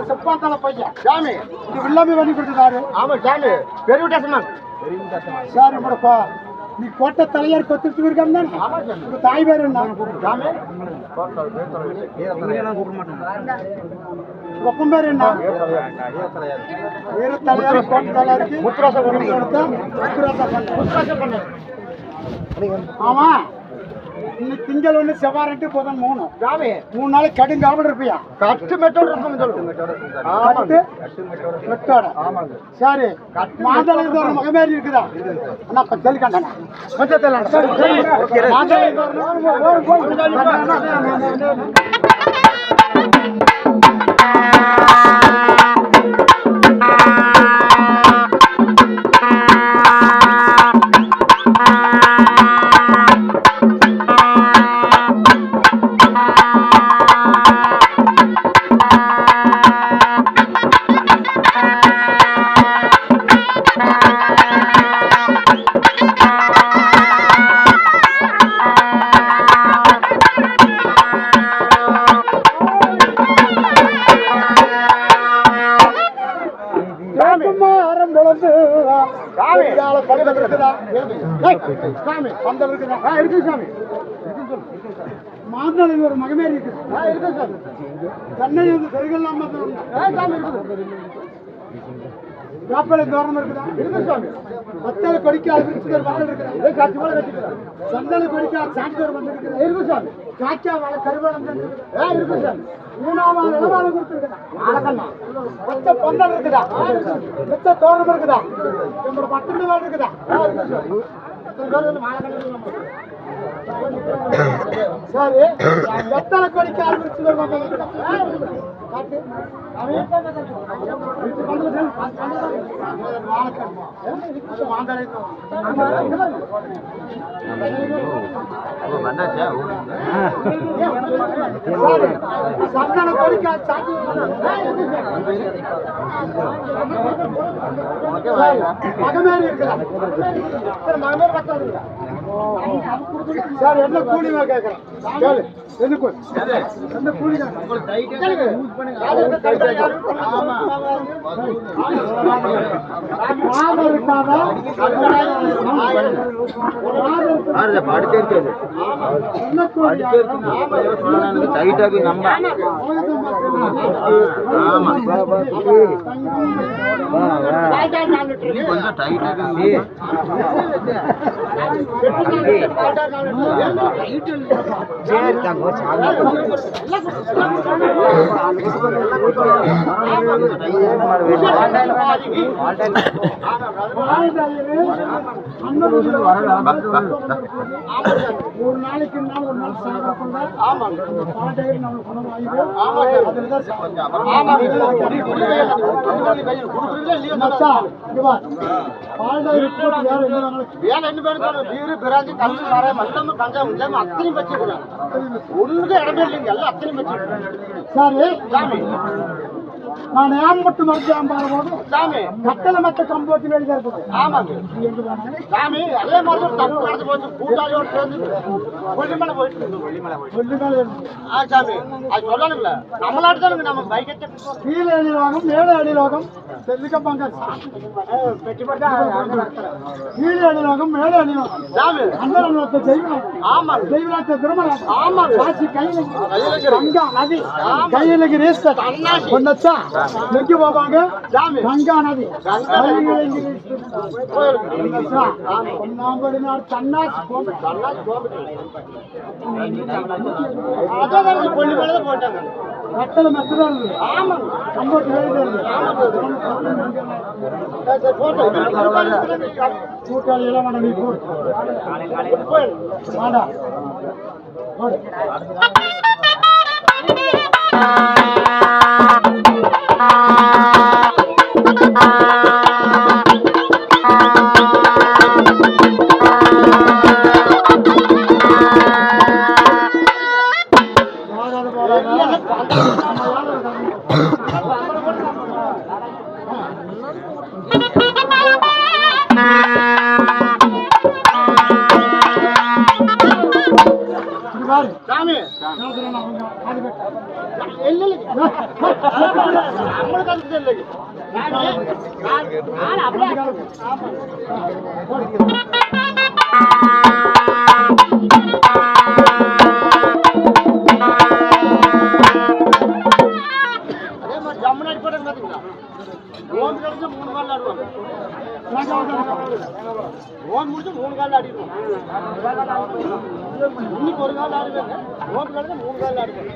செப்பாத்தால பையன் சாமி இது எல்லாமே பண்ணி கொடுத்துட்டாரு. ஆமா சாமி பெரிய விட்டாசமா சார் நம்மளப்பா நீ கோட்டை தலையார் கொத்துட்டு இருக்காங்க தானே தாய் பேர் என்ன ஒப்பம் பேர் என்ன வீர தலையார் கோட்டை தலையாருக்கு ஆமா இன்னைக்கு திங்கள் ஒண்ணு செவ்வாய் 2 புதன் 3 3 நாளைக்கு கடுங்காமல் இருப்பியா கட்டு மெட்டோட சரி மாதளம் தோறும் மகமேறி இருக்குதா அண்ணா தெளி கண்டா மாதளம் ஒரு மகமேறி இருக்குது கண்ணை கருகள் காப்பலை தோரணம் இருக்குதா மத்தள கொடிக்கால் சந்தன கொடிக்கால் சாந்தோர் வந்திருக்கிறது காய்ச்சா வாழ கருவளம் மூணாவது நிலவாளம் கொடுத்துருக்குதா மொத்த பந்தல் இருக்குதா மொத்த தோரணம் இருக்குதா நம்மளோட பத்து வாழ் இருக்குதா சரி எத்தனை கோடிக்கு ஆரம்பிச்சு சந்தன கோடிக்கா மகமேறி இருக்குதா மகமேறி பக்கம் இருக்குதா சார் என்ன கூலி கேட்கறேன் என்ன கூலி ஒரு நாளைக்கு ஒரு நாள் சாப்பிடக்கூடாது நான் ஏம்பட்டு மருத்துவம் கட்டளை மத்த கம்போச்சு வெளியே இருக்குது. ஆமாங்க சாமி அதே மாதிரி தப்பு நடந்து போச்சு கூட்டாளியோடு சேர்ந்து கொல்லிமலை போயிட்டு சாமி அது சொல்லணுங்களா நம்மளாட்டு தானுங்க நம்ம பைக்கெட்டு கீழே அணிலோகம் மேலே அணிலோகம் செல்லிக்கப்பாங்க பெட்டி போட்டா கீழே அணிலோகம் மேலே அணிலோகம் சாமி அந்த ஜெய்வநாத் ஆமாம் ஜெய்வநாத் திருமணம் ஆமாம் காட்சி கையில் கங்கா நதி கையிலகிரி பொன்னச்சா எங்க போவாங்க கங்கா நதி கட்டளை மெத்ததான் கம்போட்டு போட்டோ கூட்டாளி எல்லாம் வேண்டாம் நீ போடு வாடா போடு சாமி ஜம்முன்னு அடிப்படம் பாத்தீங்களா ஓம் கழிச்சு 3 கால் ஆடுவாங்க ஓம் முடிச்சு 3 கால் ஆடிடுவோம் இன்னைக்கு ஒரு கால் ஆடுவேங்க ஓம் கழிச்சு 3 கால் ஆடுவேன்